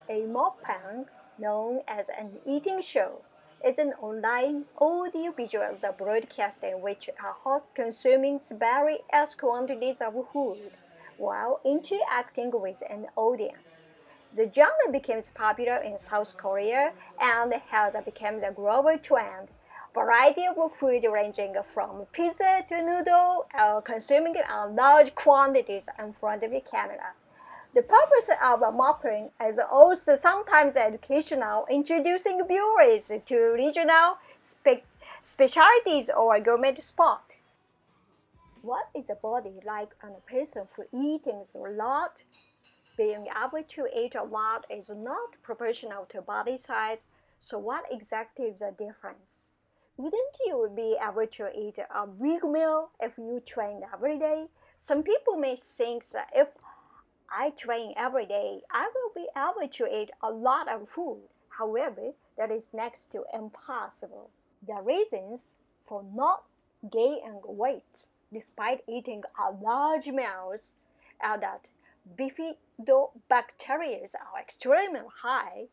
A MUKBANG, known as an eating show, is an online audio-visual broadcast in which a host consumes various quantities of food while interacting with an audience. The genre became popular in South Korea and has become the global trend. Variety of food ranging from pizza to noodle are consuming in large quantities in front of the camera. The purpose of mopping is also sometimes educational, introducing viewers to regional specialties or gourmet spots. What is a body like on a person who eating a lot? Being able to eat a lot is not proportional to body size, so what exactly is the difference? Wouldn't you be able to eat a big meal if you trained every day? Some people may think that if I train every day, I will be able to eat a lot of food. However, that is next to impossible. The reasons for not gaining weight despite eating a large meals are that bifidobacteria are extremely high.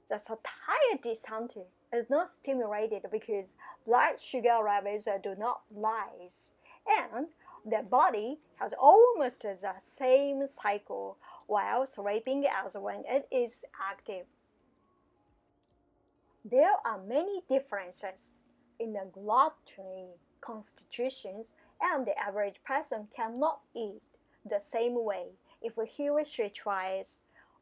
The satiety center is not stimulated because blood sugar levels do not rise, and the body has almost the same cycle while sleeping as when it is active. There are many differences in the gluttony constitutions, and the average person cannot eat the same way if he or she tries.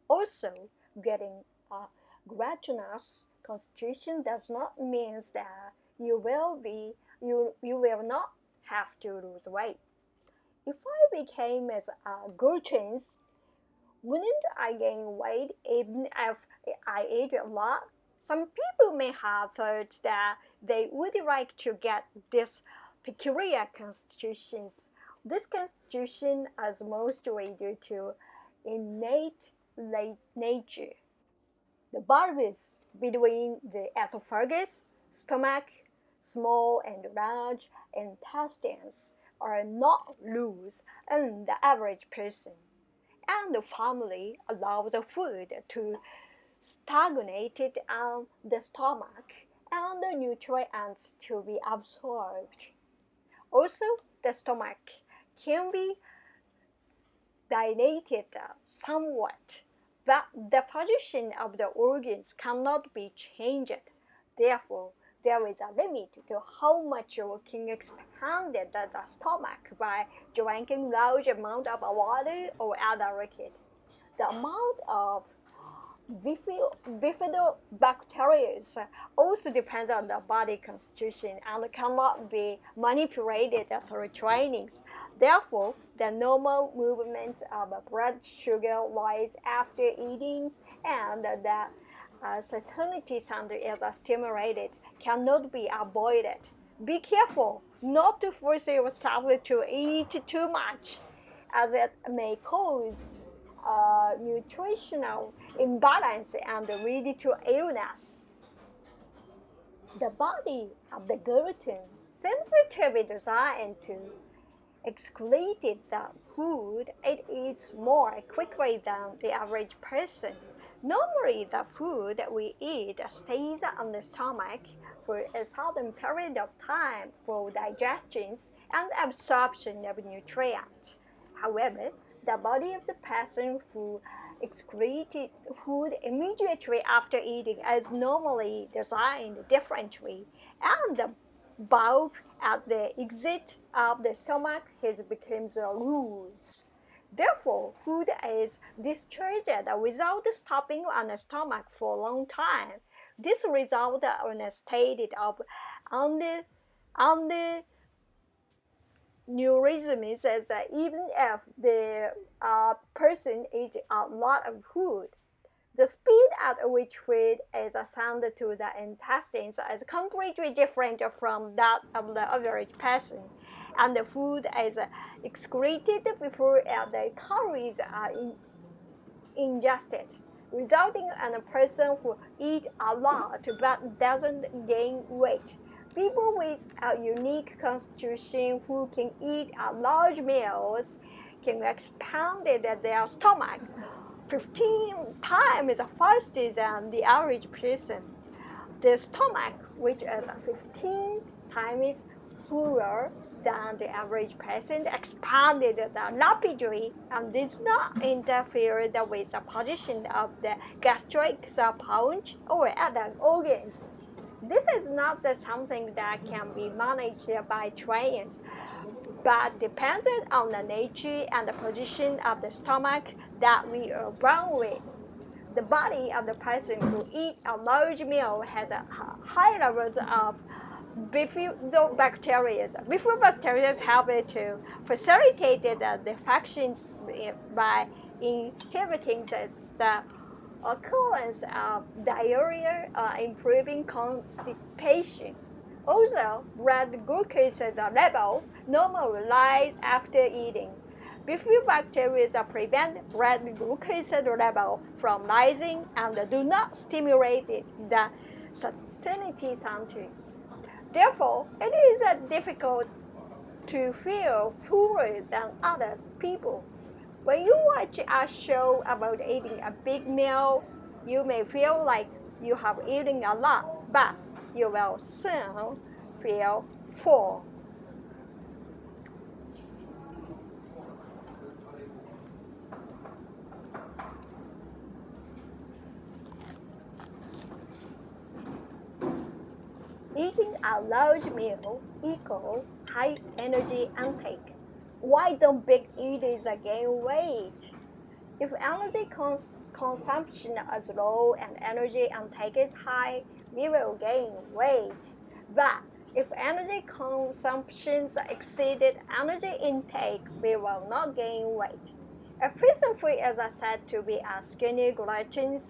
Also, getting a gluttonous constitution does not mean that you will not have to lose weight. If I became as a glutton, wouldn't I gain weight even if I ate a lot? Some people may have thought that they would like to get this peculiar constitutions. This constitution is mostly due to innate nature. The bulbs between the esophagus, stomach, small and large intestines are not loose in the average person, and the family allows the food to stagnate on the stomach and the nutrients to be absorbed. Also, the stomach can be dilated somewhat, but the position of the organs cannot be changed. Therefore, there is a limit to how much you can expand the stomach by drinking large amount of water or other liquid. The amount of bifidobacteria also depends on the body constitution and cannot be manipulated through trainings. Therefore, the normal movement of blood sugar rise after eating and the satiety center is stimulated cannot be avoided. Be careful not to force yourself to eat too much, as it may cause nutritional imbalance and lead to illness. The body of the gluten seems to be designed to excrete the food it eats more quickly than the average person. Normally, the food we eat stays on the stomach for a certain period of time for digestion and absorption of nutrients. However, the body of the person who excreted food immediately after eating is normally designed differently, and the bulb at the exit of the stomach becomes loose. Therefore, food is discharged without stopping on the stomach for a long time. This results in a state of under neurism is that even if the person eats a lot of food, the speed at which food is sent to the intestines is completely different from that of the average person, and the food is excreted before the calories are ingested, resulting in a person who eats a lot but doesn't gain weight. People with a unique constitution who can eat large meals can expand their stomach 15 times faster than the average person. The stomach, which is 15 times fuller than the average person, expanded rapidly and did not interfere with the position of the gastric pouch or other organs. This is not something that can be managed by trains, but depends on the nature and the position of the stomach that we are born with. The body of the person who eats a large meal has a high levels of bifidobacteria. Bifidobacteria help to facilitate the defections by inhibiting the occurrence of diarrhea, improving constipation. Also, blood glucose level normalize after eating. Bifidobacteria prevent blood glucose level from rising and do not stimulate the satiety center. Therefore, it is difficult to feel fuller than other people. When you watch a show about eating a big meal, you may feel like you have eaten a lot, but you will soon feel full. Eating a large meal equals high energy intake. Why don't big eaters gain weight? If energy consumption is low and energy intake is high, we will gain weight. But if energy consumption exceeded energy intake, we will not gain weight. A person who is said to be a skinny glutton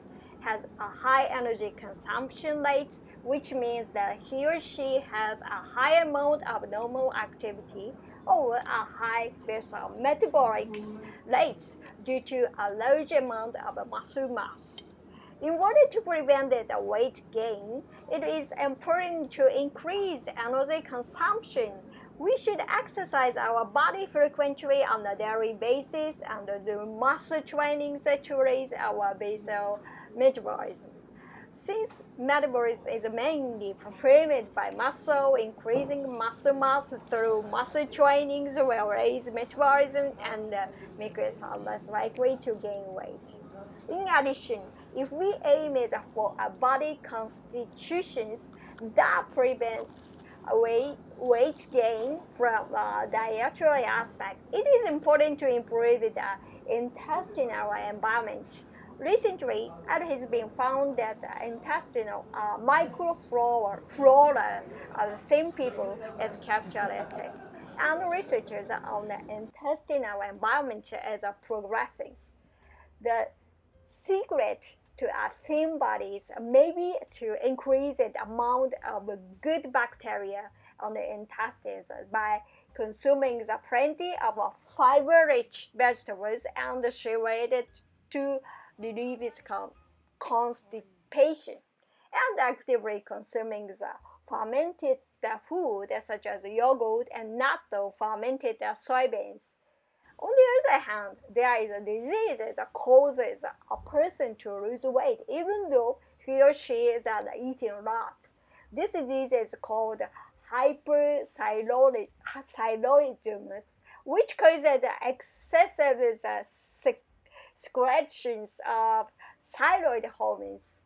has a high energy consumption rate, which means that he or she has a high amount of normal activity or a high basal metabolic rate due to a large amount of muscle mass. In order to prevent the weight gain, it is important to increase energy consumption. We should exercise our body frequently on a daily basis and do muscle training to raise our basal metabolism. Since metabolism is mainly performed by muscle, increasing muscle mass through muscle trainings will raise metabolism and make us less likely to gain weight. In addition, if we aim for a body constitution that prevents weight gain from a dietary aspect, it is important to improve the intestinal environment. Recently, it has been found that the intestinal microflora of thin people is characteristics, and researchers on the intestinal environment is progressing. The secret to a thin bodies may be to increase the amount of good bacteria on the intestines by consuming plenty of fiber-rich vegetables and related to relieve constipation, and actively consuming the fermented food such as yogurt and natto fermented soybeans. On the other hand, there is a disease that causes a person to lose weight even though he or she is eating a lot. This disease is called hyperthyroidism, which causes excessive secretions of thyroid hormones.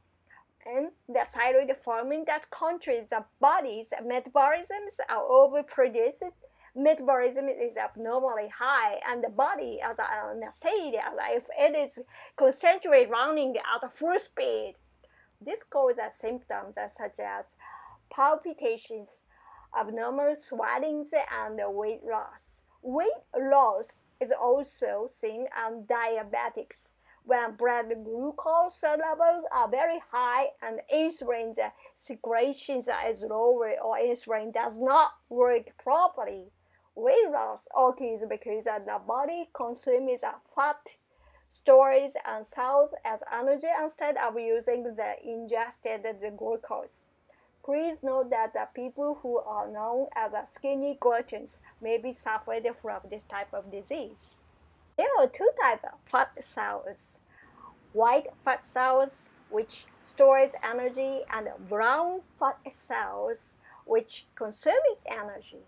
And the thyroid hormone that controls the body's metabolism are overproduced. Metabolism is abnormally high, and the body is in a state as if it is constantly running at full speed. This causes symptoms such as palpitations, abnormal swellings, and weight loss. Weight loss is also seen in diabetics when blood glucose levels are very high and insulin secretions is lower or insulin does not work properly. Weight loss occurs because the body consumes fat, stores, and cells as energy instead of using the ingested glucose. Please note that the people who are known as skinny gluttons may be suffering from this type of disease. There are two types of fat cells. white fat cells, which stores energy, and brown fat cells, which consume energy.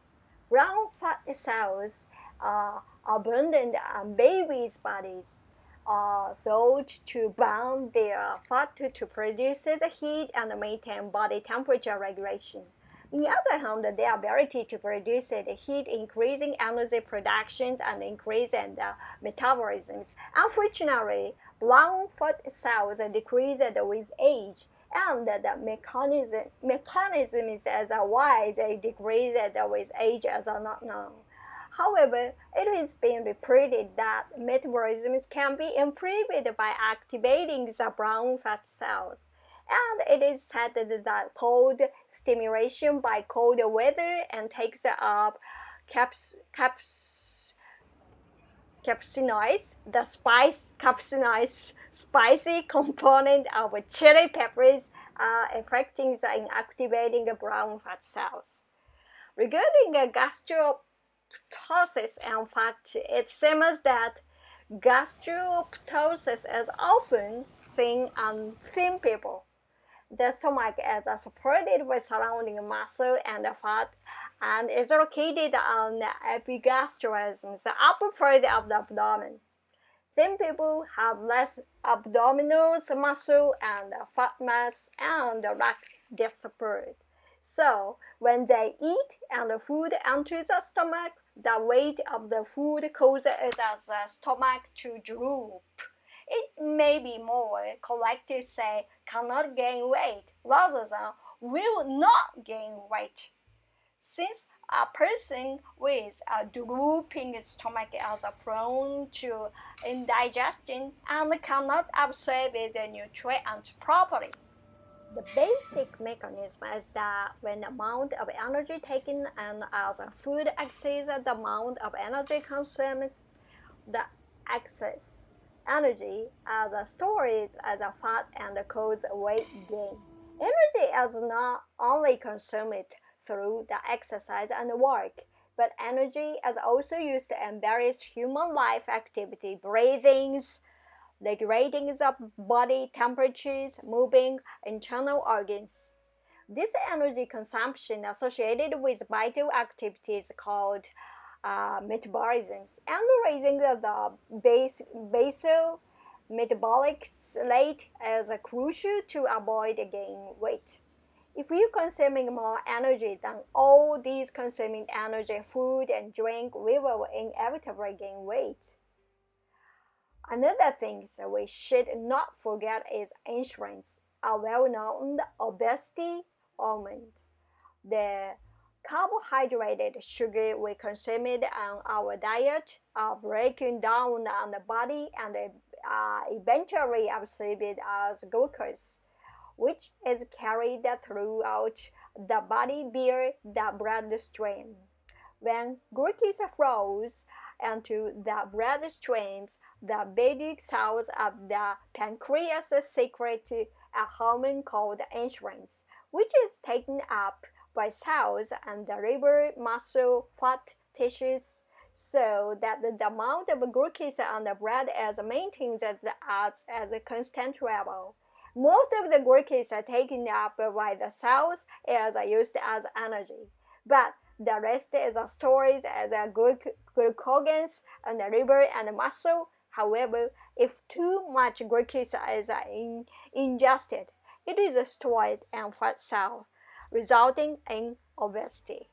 Brown fat cells are abundant in babies' bodies, are thought to burn their fat to produce the heat and maintain body temperature regulation. On the other hand, their ability to produce the heat increasing energy productions and increasing the metabolisms. Unfortunately, brown fat cells decrease with age, and the mechanisms as why they decrease with age is not known. However, it has been reported that metabolism can be improved by activating the brown fat cells. And it is said that cold stimulation by cold weather and takes up capsaicin, the spicy component of chili peppers, affecting the inactivating brown fat cells. Regarding gastroptosis, in fact, it seems that gastroptosis is often seen in thin people. The stomach is supported by surrounding muscle and fat and is located on the epigastralism, the upper part of the abdomen. Thin people have less abdominal muscle and fat mass and lack this support. So, when they eat and the food enters the stomach, the weight of the food causes the stomach to droop. It may be more correct to say cannot gain weight rather than will not gain weight. Since a person with a drooping stomach is prone to indigestion and cannot absorb the nutrients properly. The basic mechanism is that when the amount of energy taken in as food exceeds the amount of energy consumed, the excess energy as stored as fat and causes weight gain. Energy is not only consumed through the exercise and work, but energy is also used in various human life activity, breathings, regulating the body temperatures, moving internal organs. This energy consumption associated with vital activities called metabolism and raising the basal metabolic rate is crucial to avoid gaining weight. If you consuming more energy than all these consuming energy, food and drink, we will inevitably gain weight. Another thing we should not forget is insurance, a well-known obesity hormone. The carbohydrated sugar we consume in our diet are breaking down on the body and eventually absorbed as glucose, which is carried throughout the body via the bloodstream. When glucose flows into the bloodstreams, the basic cells of the pancreas secrete a hormone called insulin, which is taken up by cells and the liver, muscle, fat tissues, so that the amount of glucose on the blood is maintained at a constant level. Most of the glucose taken up by the cells is used as energy, but the rest is stored as glucagon in the liver and muscle. However, if too much glucose is ingested, it is stored in fat cells, resulting in obesity.